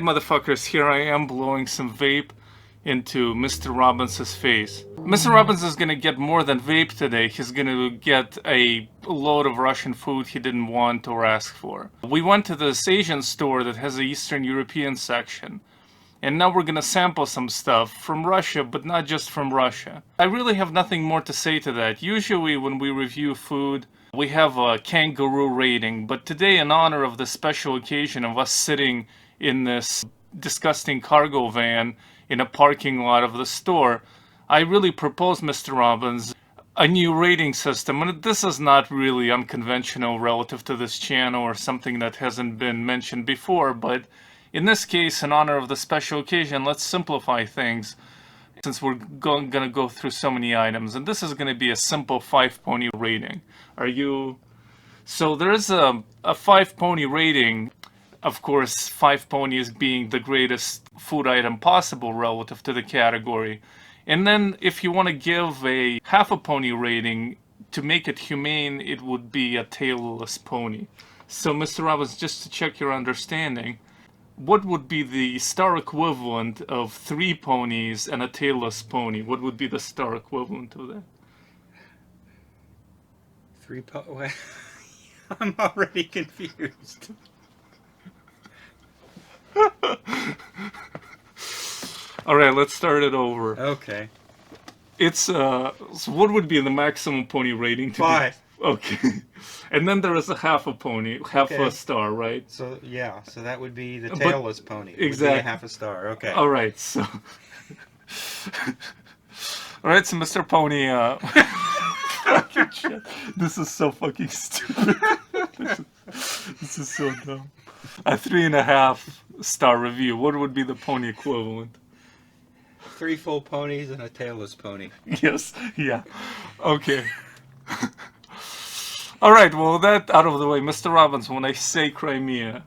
motherfuckers, here I am blowing some vape into Mr. Robbins' face. Mr. Robbins is gonna get more than vape today. He's gonna get a load of Russian food he didn't want or ask for. We went to this Asian store that has an Eastern European section. And now we're gonna sample some stuff from Russia, but not just from Russia. I really have nothing more to say to that. Usually when we review food, we have a kangaroo rating, but today, in honor of the special occasion of us sitting in this disgusting cargo van in a parking lot of the store, I really propose, Mr. Robbins, a new rating system. And this is not really unconventional relative to this channel or something that hasn't been mentioned before, but in this case, in honor of the special occasion, let's simplify things since we're gonna go through so many items. And this is gonna be a simple 5-pony rating. Are you... So there is a 5-pony rating. Of course, 5 ponies being the greatest food item possible relative to the category. And then if you want to give a half a pony rating, to make it humane, it would be a tailless pony. So Mr. Robbins, just to check your understanding, what would be the star equivalent of 3 ponies and a tailless pony? What would be the star equivalent of that? 3 I'm already confused. All right, let's start it over. Okay. It's so what would be the maximum pony rating to 5. be? Okay. And then there is a half a pony, half a star, right? So yeah, so that would be the tailless pony. Exactly. Half a star. Okay. All right, so all right, so Mr. Pony, fucking shit. This is so fucking stupid. This is so dumb. A 3.5 star review. What would be the pony equivalent? 3 full ponies and a tailless pony. Yes. Yeah. Okay. All right. Well, that out of the way, Mr. Robbins. When I say Crimea,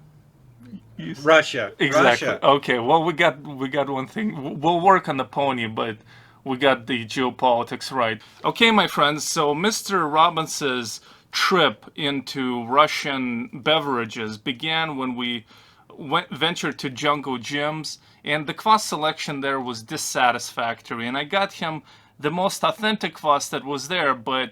Russia. Exactly. Russia. Okay. Well, we got one thing. We'll work on the pony, but we got the geopolitics right. Okay, my friends. So Mr. Robbins's trip into Russian beverages began when we ventured to Jungle Gyms, and the kvass selection there was dissatisfactory. And I got him the most authentic kvass that was there, but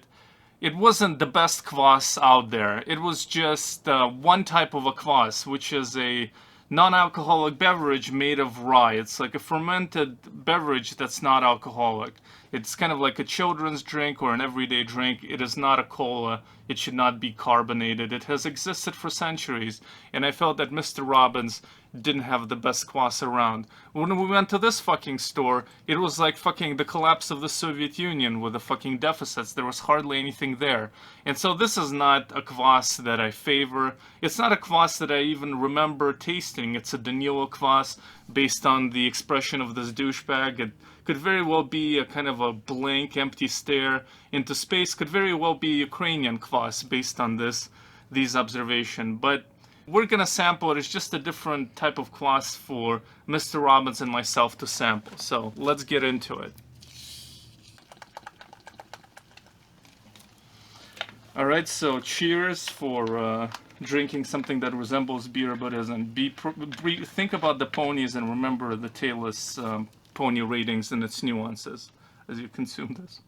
it wasn't the best kvass out there. It was just one type of a kvass, which is a non-alcoholic beverage made of rye. It's like a fermented beverage that's not alcoholic. It's kind of like a children's drink or an everyday drink. It is not a cola. It should not be carbonated. It has existed for centuries, and I felt that Mr. Robbins didn't have the best kvass around. When we went to this fucking store, it was like fucking the collapse of the Soviet Union with the fucking deficits. There was hardly anything there. And so this is not a kvass that I favor. It's not a kvass that I even remember tasting. It's a Danilo kvass based on the expression of this douchebag. It could very well be a kind of a blank, empty stare into space. Could very well be Ukrainian kvass based on these observations. But we're gonna sample it. It's just a different type of kvass for Mr. Robbins and myself to sample. So let's get into it. All right, so cheers for drinking something that resembles beer but isn't. Think about the ponies and remember the tailless pony ratings and its nuances as you consume this.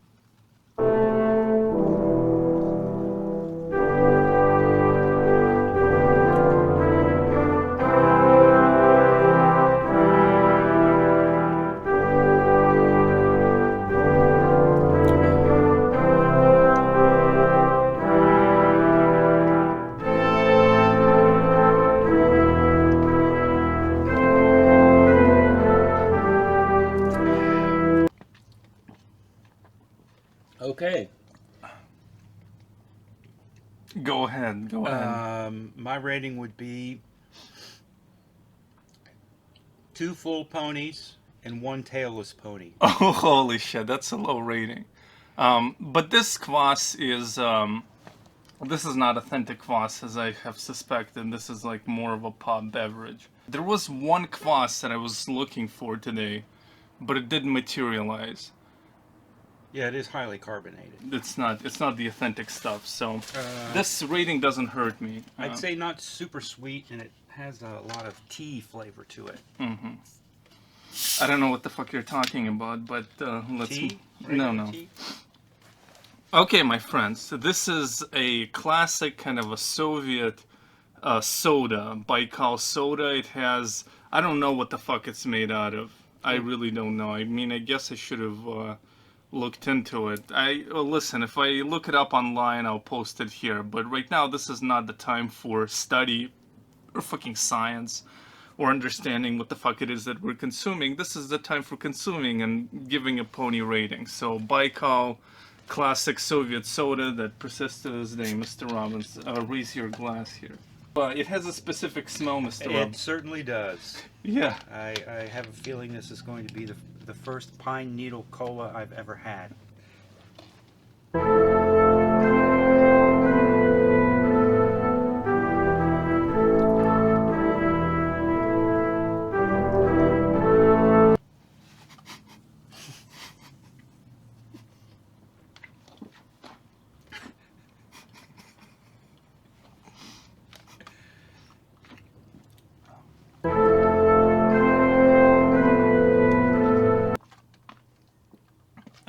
Okay. Go ahead. My rating would be 2 full ponies and 1 tailless pony. Oh, holy shit, that's a low rating. But this kvass is, this is not authentic kvass, as I have suspected. This is like more of a pop beverage. There was one kvass that I was looking for today, but it didn't materialize. Yeah, it is highly carbonated. It's not the authentic stuff, so this rating doesn't hurt me. I'd say not super sweet, and it has a lot of tea flavor to it. Mm-hmm. I don't know what the fuck you're talking about, but let's... Tea? No, Regular no. tea? Okay, my friends, so this is a classic kind of a Soviet soda, Baikal soda. It has... I don't know what the fuck it's made out of. I really don't know. I mean, I guess I should have looked into it. Listen, if I look it up online, I'll post it here. But right now, this is not the time for study or fucking science or understanding what the fuck it is that we're consuming. This is the time for consuming and giving a pony rating. So Baikal, classic Soviet soda that persists to this day. Mr. Robbins, raise your glass here. It has a specific smell, Mr. It Robbins. certainly does. Yeah. I have a feeling this is going to be the first pine needle cola I've ever had.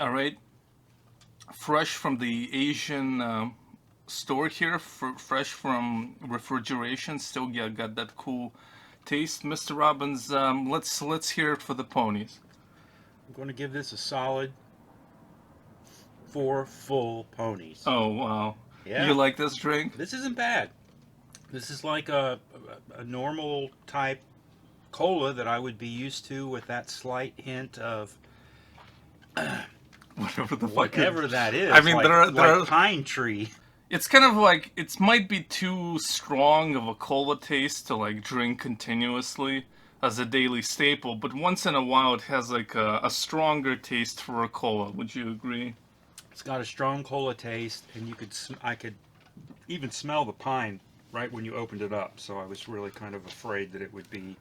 All right. Fresh from the Asian store here, fresh from refrigeration, still got that cool taste. Mr. Robbins, let's hear it for the ponies. I'm going to give this a solid 4 full ponies. Oh, wow. Yeah. You like this drink? This isn't bad. This is like a normal type cola that I would be used to, with that slight hint of Whatever the fuck. whatever that is. I mean, like, there are pine tree. It's kind of like, it might be too strong of a cola taste to like drink continuously as a daily staple, but once in a while it has like a stronger taste for a cola. Would you agree? It's got a strong cola taste, and I could even smell the pine right when you opened it up. So I was really kind of afraid that it would be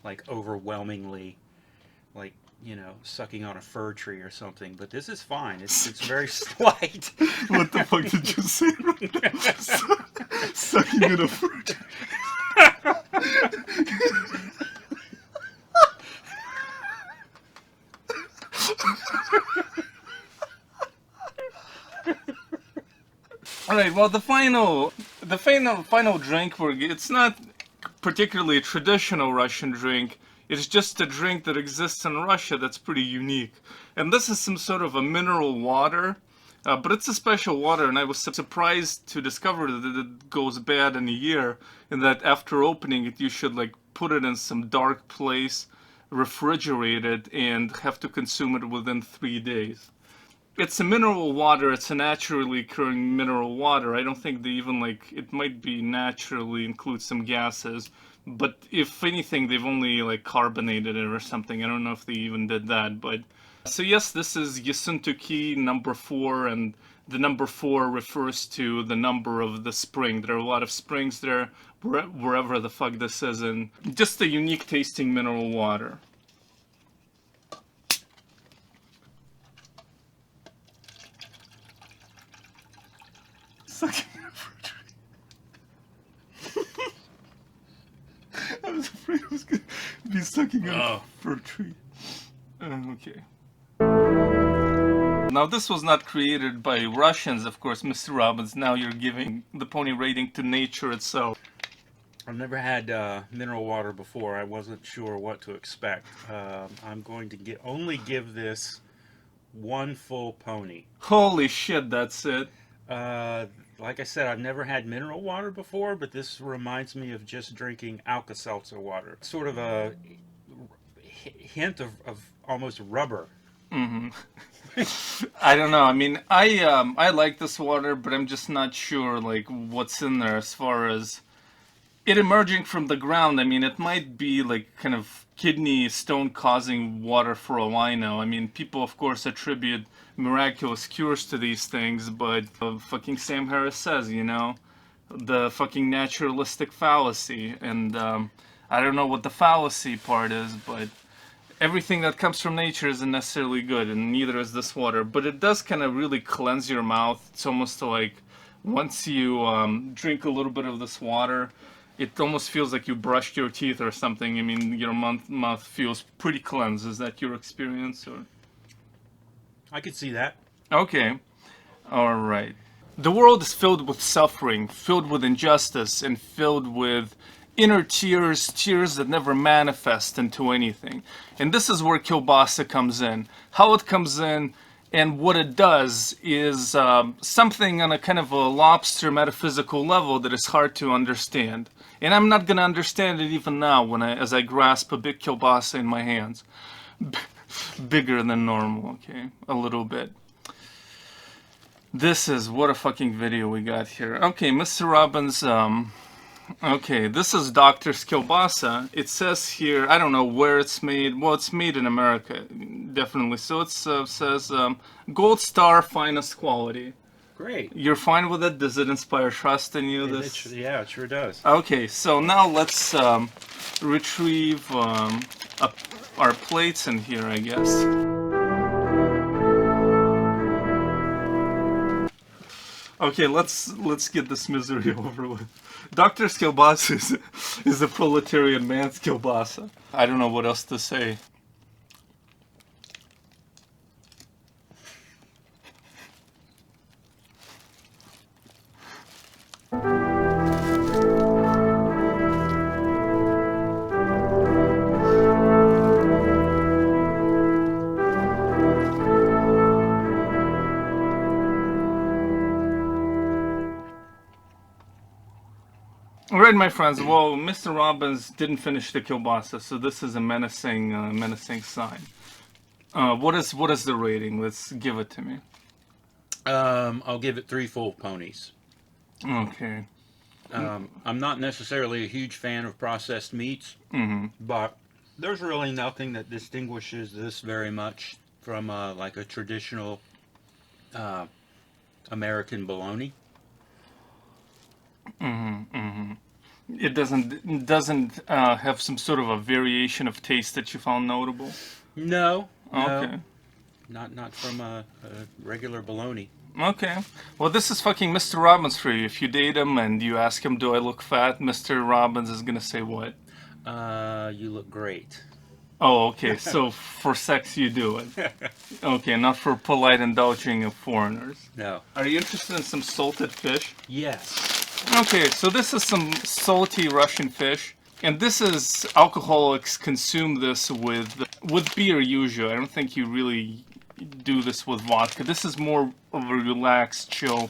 like overwhelmingly, like, you know, sucking on a fir tree or something. But this is fine. It's very slight. What the fuck did you say right now? Sucking in a fruit. All right. Well, the final drink it's not particularly a traditional Russian drink. It's just a drink that exists in Russia that's pretty unique. And this is some sort of a mineral water, but it's a special water, and I was surprised to discover that it goes bad in a year, and that after opening it, you should like put it in some dark place, refrigerate it, and have to consume it within 3 days. It's a mineral water. It's a naturally occurring mineral water. I don't think they even it might be naturally include some gases. But if anything, they've only carbonated it or something. I don't know if they even did that. But so yes, this is Yesuntuki number 4, and the number 4 refers to the number of the spring. There are a lot of springs there, wherever the fuck this is, and just a unique tasting mineral water. Sucking a fir tree. I was afraid I was going to be sucking on a fir tree. Okay. Now, this was not created by Russians, of course, Mr. Robbins. Now you're giving the pony rating to nature itself. I've never had mineral water before. I wasn't sure what to expect. I'm going to only give this 1 full pony. Holy shit, that's it. Like I said, I've never had mineral water before, but this reminds me of just drinking Alka-Seltzer water. Sort of a hint of almost rubber. Mm-hmm. I don't know. I mean, I like this water, but I'm just not sure what's in there as far as it emerging from the ground. I mean, it might be kind of kidney stone causing water for all I know. I mean, people of course attribute miraculous cures to these things, but fucking Sam Harris says, you know, the fucking naturalistic fallacy, and I don't know what the fallacy part is, but everything that comes from nature isn't necessarily good, and neither is this water. But it does kind of really cleanse your mouth. It's almost like once you drink a little bit of this water, It almost feels like you brushed your teeth or something. I mean, your mouth feels pretty cleansed. Is that your experience? Or I could see that. okay, all right. The world is filled with suffering, filled with injustice, and filled with inner tears, tears that never manifest into anything. And this is where kielbasa comes in. How it comes in and what it does is something on a kind of a lobster metaphysical level that is hard to understand. And I'm not going to understand it even now as I grasp a big kielbasa in my hands. Bigger than normal, okay? A little bit. This is, what a fucking video we got here. Okay, Mr. Robbins, okay, this is Doctor's Kielbasa. It says here, I don't know where it's made. Well, it's made in America, definitely. So it says Gold Star, finest quality. Great. You're fine with it? Does it inspire trust in you? Yeah, it sure does. Okay, so now let's retrieve our plates in here, I guess. Okay, let's get this misery over with. Doctor's kielbasa is a proletarian man's kielbasa. I don't know what else to say. Alright, my friends, well, Mr. Robbins didn't finish the kielbasa, so this is a menacing sign. What is the rating? Let's give it to me. I'll give it 3 full ponies. Okay. I'm not necessarily a huge fan of processed meats, but there's really nothing that distinguishes this very much from like a traditional American bologna. It doesn't have some sort of a variation of taste that you found notable? No. Okay. Not from a regular bologna. Okay. Well, this is fucking Mr. Robbins for you. If you date him and you ask him, do I look fat? Mr. Robbins is gonna say what? You look great. Oh, okay. So for sex you do it. Okay, not for polite indulging of foreigners. No. Are you interested in some salted fish? Yes. Okay, so this is some salty Russian fish. And this is, alcoholics consume this with beer usually. I don't think you really do this with vodka. This is more of a relaxed, chill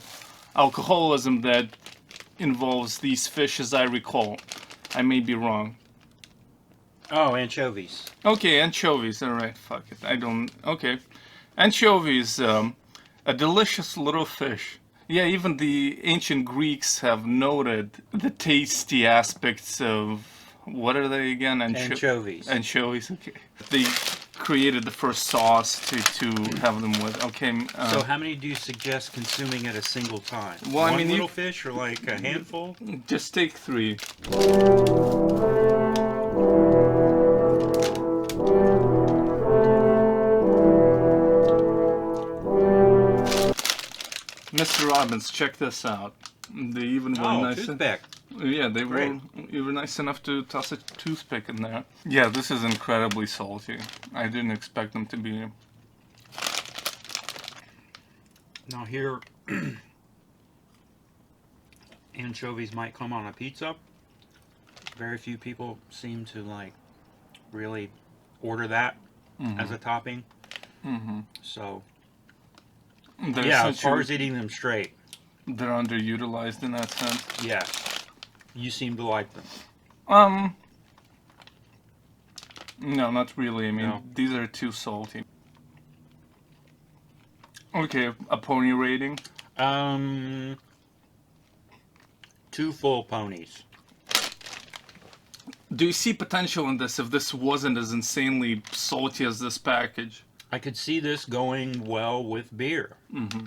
alcoholism that involves these fish, as I recall. I may be wrong. Oh, anchovies. Okay, anchovies. All right, fuck it. I don't. Okay, anchovies. A delicious little fish. Yeah, even the ancient Greeks have noted the tasty aspects of, what are they again? Anchovies. Anchovies. Okay. They created the first sauce to have them with. Okay. So how many do you suggest consuming at a single time? Well, One I mean, little fish or like a handful? Just take 3. Mr. Robbins, check this out. They even were nice. Toothpick. Yeah, they Great. were nice enough to toss a toothpick in there. Yeah, this is incredibly salty. I didn't expect them to be. Now here, anchovies might come on a pizza. Very few people seem to like really order that as a topping. So yeah, as far as eating them straight, they're underutilized in that sense. yeah, you seem to like them. No, not really. I mean, No. these are too salty. Okay, a pony rating. 2 full ponies. Do you see potential in this if this wasn't as insanely salty as this package? I could see this going well with beer.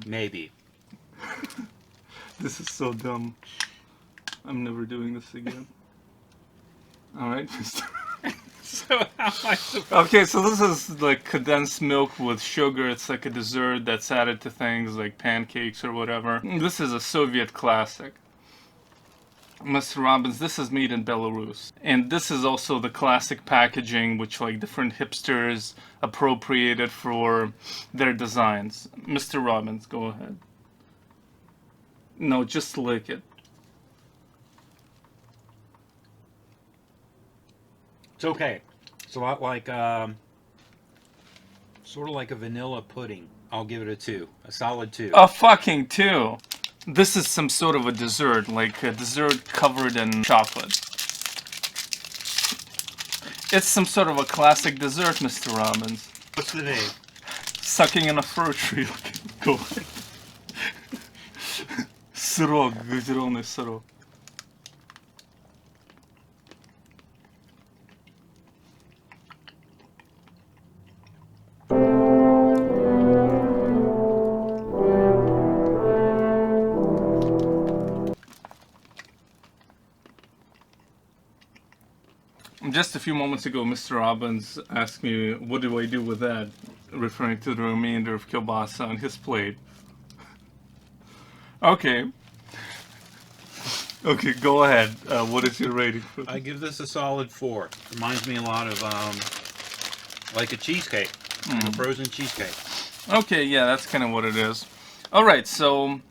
Maybe. This is so dumb. I'm never doing this again. Alright, Mr. So how am I supposed Okay, so this is like condensed milk with sugar. It's like a dessert that's added to things like pancakes or whatever. This is a Soviet classic. Mr. Robbins, this is made in Belarus. And this is also the classic packaging which like different hipsters appropriated for their designs. Mr. Robbins, go ahead. No, just lick it. It's okay. It's a lot like, sort of like a vanilla pudding. I'll give it a 2. A solid 2. A fucking 2. This is some sort of a dessert, like a dessert covered in chocolate. It's some sort of a classic dessert, Mr. Robbins. What's the name? Sucking in a fir tree. Go ahead. Сырок, газированный сырок. Just a few moments ago, Mr. Robbins asked me, what do I do with that? Referring to the remainder of kielbasa on his plate. Okay. Okay, go ahead. What is your rating for this? I give this a solid 4. Reminds me a lot of, like a cheesecake. Like a frozen cheesecake. Okay, yeah, that's kind of what it is. Alright, so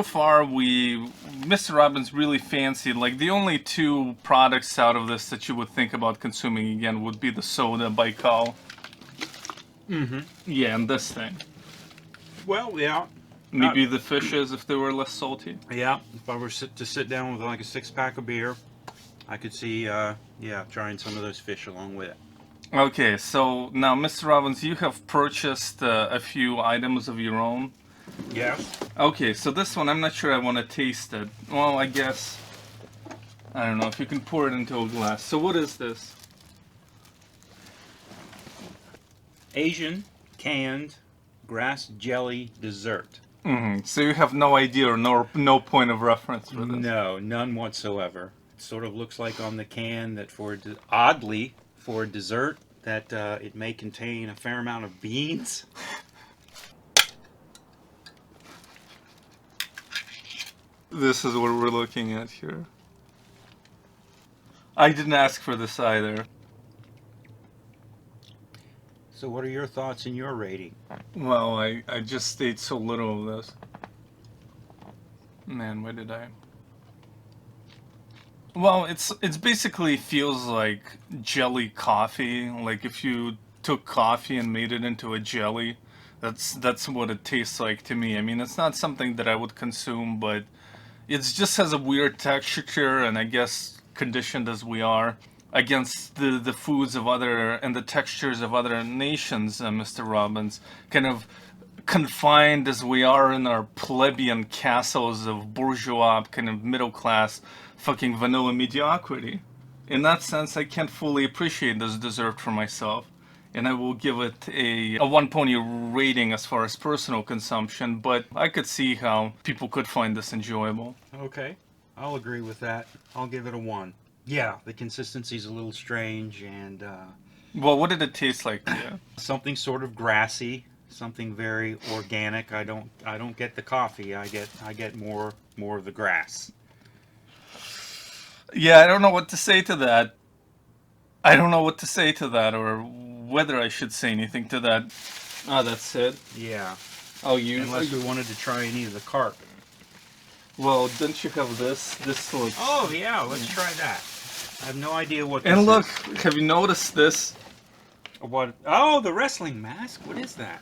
far Mr. Robbins really fancied, like the only 2 products out of this that you would think about consuming again would be the soda Baikal. Mm-hmm. Yeah, and this thing. Well, yeah. Maybe the fishes if they were less salty. Yeah, if I were to sit down with like a 6-pack of beer, I could see, yeah, trying some of those fish along with it. Okay, so now, Mr. Robbins, you have purchased a few items of your own. Yes. Okay, so this one, I'm not sure I want to taste it. Well, I guess, I don't know if you can pour it into a glass. So what is this? Asian canned grass jelly dessert. So you have no idea or no point of reference for this? No, none whatsoever. It sort of looks like on the can that oddly, for dessert, that it may contain a fair amount of beans. This is what we're looking at here. I didn't ask for this either. So what are your thoughts and your rating? Well, I just ate so little of this. Man, why did I? Well, it's basically feels like jelly coffee. Like if you took coffee and made it into a jelly, that's what it tastes like to me. I mean, it's not something that I would consume, but it just has a weird texture, and I guess conditioned as we are against the foods of other and the textures of other nations, Mr. Robbins, kind of confined as we are in our plebeian castles of bourgeois, kind of middle class, fucking vanilla mediocrity. In that sense, I can't fully appreciate this dessert for myself, and I will give it a 1 pony rating as far as personal consumption, but I could see how people could find this enjoyable. Okay, I'll agree with that. I'll give it a 1. Yeah, the consistency's a little strange, and Well, what did it taste like to you? something sort of grassy, something very organic. I don't get the coffee. I get more of the grass. Yeah, I don't know what to say to that. I don't know what to say to that, or whether I should say anything to that. Ah, that's it. Yeah, Oh, you. unless we wanted to try any of the carp. Well, didn't you have this? This looks. Oh yeah, let's try that. I have no idea what this And look, is. have you noticed this? What? Oh, the wrestling mask. What is that?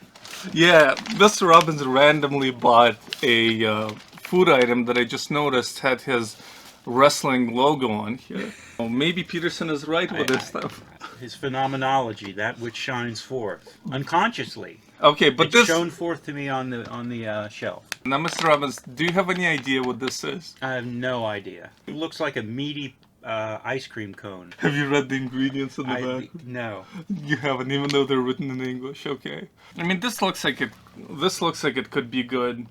Yeah, Mr. Robbins randomly bought a food item that I just noticed had his wrestling logo on here. Well, maybe Peterson is right with this stuff. His phenomenology, that which shines forth unconsciously. Okay, but It's this. shown forth to me on the shelf. Now, Mr. Robbins, do you have any idea what this is? I have no idea. It looks like a meaty ice cream cone. Have you read the ingredients on the back? No. You haven't, even though they're written in English. Okay. I mean, this looks like it. This looks like it could be good.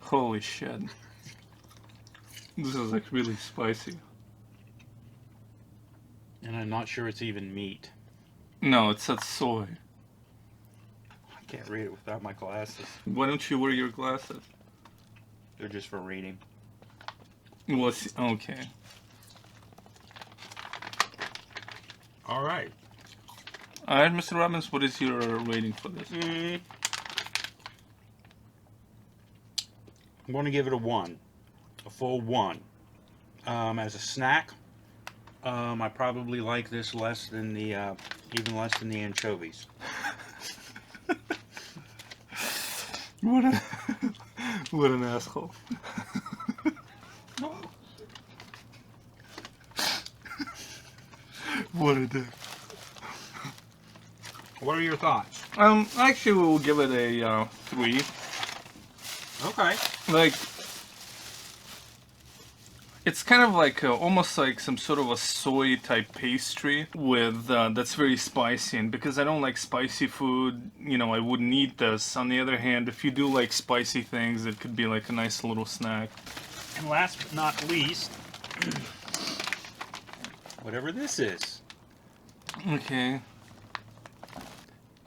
Holy shit! This is like really spicy. And I'm not sure it's even meat. No, it says soy. I can't read it without my glasses. Why don't you wear your glasses? They're just for reading. Okay. All right. All right, Mr. Robbins, what is your rating for this? I'm going to give it a 1, a full 1. As a snack, I probably like this less than the, even less than the anchovies. What a, what an asshole. What a dick. What are your thoughts? Actually, we'll give it a 3. Okay. Like, it's kind of like almost like some sort of a soy type pastry with that's very spicy. And because I don't like spicy food, you know, I wouldn't eat this. On the other hand, if you do like spicy things, it could be like a nice little snack. And last but not least, whatever this is. Okay.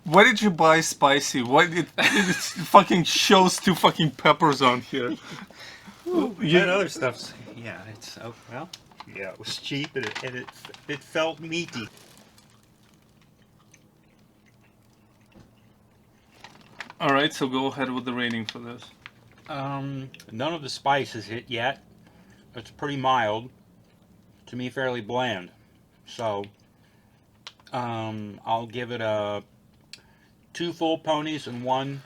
Why did you buy spicy? Why did it fucking shows 2 fucking peppers on here? That other stuff's, yeah, it's, oh, well, yeah, it was cheap and it felt meaty. All right, so go ahead with the rating for this. None of the spice is hit yet. It's pretty mild. To me, fairly bland. So, I'll give it a 2 full ponies and 1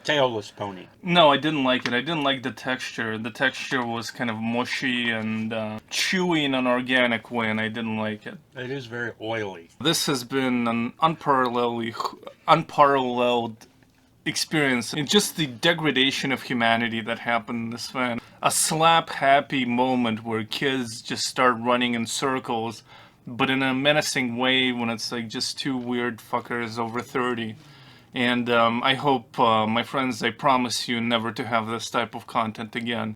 tailless pony. No, I didn't like it. I didn't like the texture. The texture was kind of mushy and chewy in an organic way, and I didn't like it. It is very oily. This has been an unparalleled experience in just the degradation of humanity that happened in this van. A slap-happy moment where kids just start running in circles, but in a menacing way when it's like just 2 weird fuckers over 30. And I hope, my friends, I promise you never to have this type of content again.